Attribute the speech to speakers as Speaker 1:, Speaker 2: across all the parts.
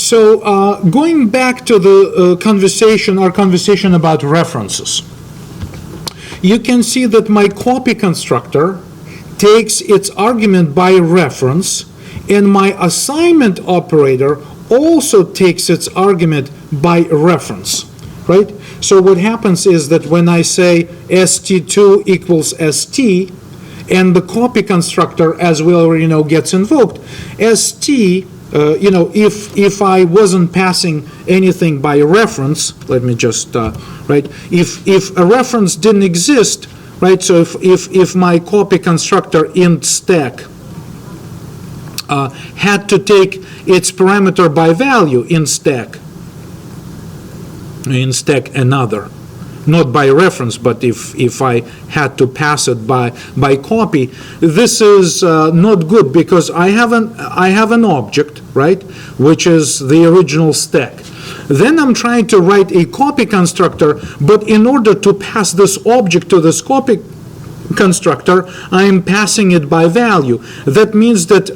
Speaker 1: So going back to the our conversation about references, you can see that my copy constructor takes its argument by reference, and my assignment operator also takes its argument by reference, right? So what happens is that when I say st2 equals st, and the copy constructor, as we already know, gets invoked, st, if I wasn't passing anything by reference, let me just, right, if a reference didn't exist, right, so if my copy constructor int stack had to take its parameter by value in stack another, not by reference, but if I had to pass it by copy, this is not good, because I have an object, right, which is the original stack. Then I'm trying to write a copy constructor, but in order to pass this object to this copy constructor, I'm passing it by value. That means that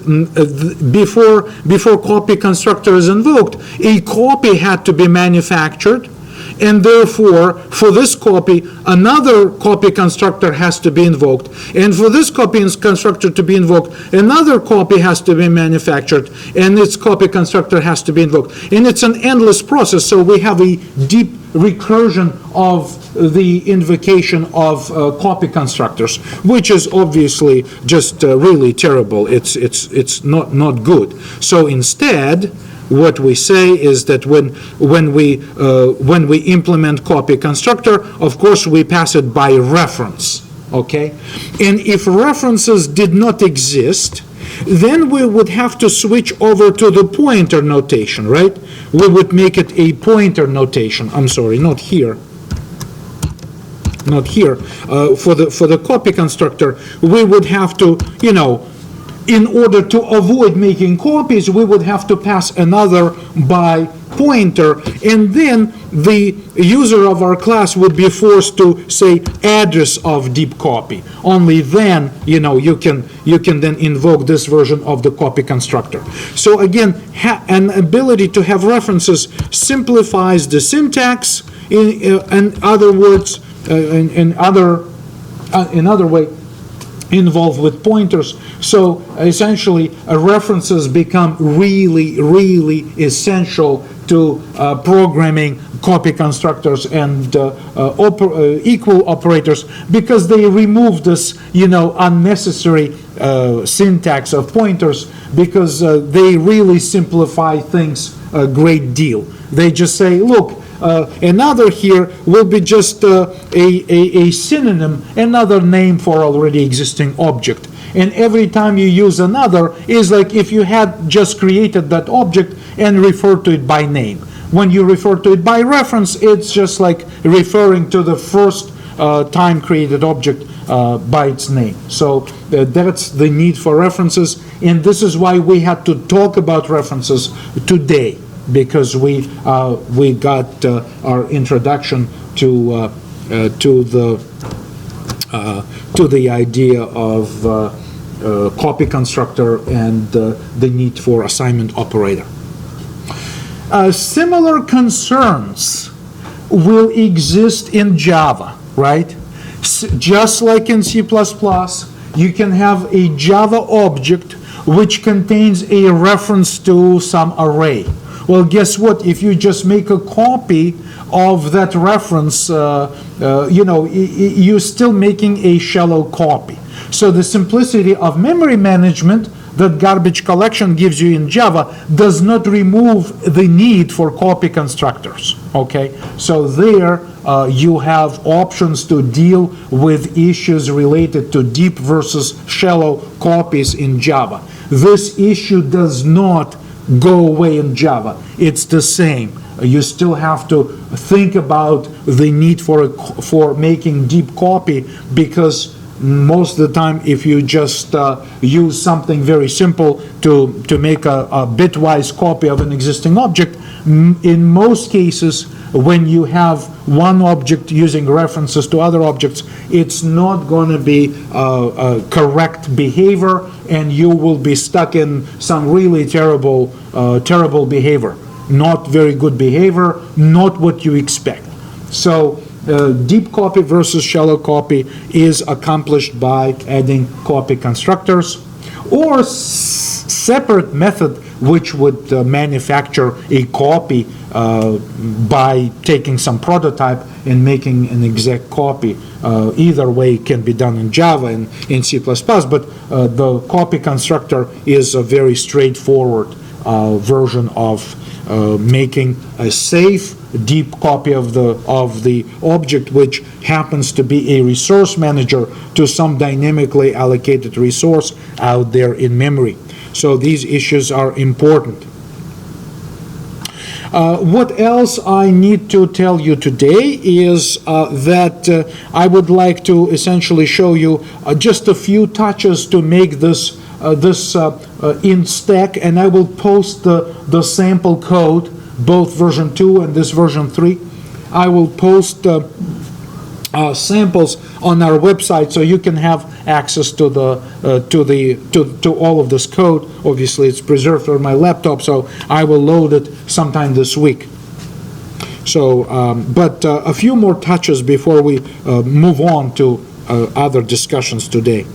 Speaker 1: before copy constructor is invoked, a copy had to be manufactured, and therefore, for this copy, another copy constructor has to be invoked. And for this copy constructor to be invoked, another copy has to be manufactured, and its copy constructor has to be invoked. And it's an endless process, so we have a deep recursion of the invocation of copy constructors, which is obviously just really terrible. It's not good. So instead, what we say is that when we implement copy constructor, of course we pass it by reference, okay? And if references did not exist, then we would have to switch over to the pointer notation, right? We would make it a pointer notation. I'm sorry, not here. Not here. For the copy constructor, we would have to, in order to avoid making copies, we would have to pass another by pointer, and then the user of our class would be forced to say address of deep copy. Only then, you can then invoke this version of the copy constructor. So again, an ability to have references simplifies the syntax. In other words, in other way, involved with pointers. So essentially, references become really, really essential to programming copy constructors and equal operators, because they remove this, unnecessary syntax of pointers, because they really simplify things a great deal. They just say, look, another here will be just a synonym, another name for already existing object. And every time you use another is like if you had just created that object and referred to it by name. When you refer to it by reference, it's just like referring to the first time created object by its name. So that's the need for references, and this is why we had to talk about references today, because we got our introduction to the idea of copy constructor and the need for assignment operator. Similar concerns will exist in Java, right? Just like in C++, you can have a Java object which contains a reference to some array. Well, guess what? If you just make a copy of that reference, you're still making a shallow copy. So the simplicity of memory management that garbage collection gives you in Java does not remove the need for copy constructors, okay? So there you have options to deal with issues related to deep versus shallow copies in Java. This issue does not go away in Java. It's the same. You still have to think about the need for making deep copy, because most of the time, if you just use something very simple to make a bitwise copy of an existing object, in most cases, when you have one object using references to other objects, it's not going to be correct behavior, and you will be stuck in some really terrible behavior. not very good behavior, not what you expect. So deep copy versus shallow copy is accomplished by adding copy constructors, or separate method which would manufacture a copy by taking some prototype and making an exact copy. Either way can be done in Java and in C++, but the copy constructor is a very straightforward version of making a safe deep copy of the object, which happens to be a resource manager to some dynamically allocated resource out there in memory. So these issues are important. What else I need to tell you today is that I would like to essentially show you just a few touches to make this in stack, and I will post the sample code, both version 2 and this version 3. I will post samples on our website so you can have access to all of this code. Obviously it's preserved on my laptop, so I will load it sometime this week. So a few more touches before we move on to other discussions today.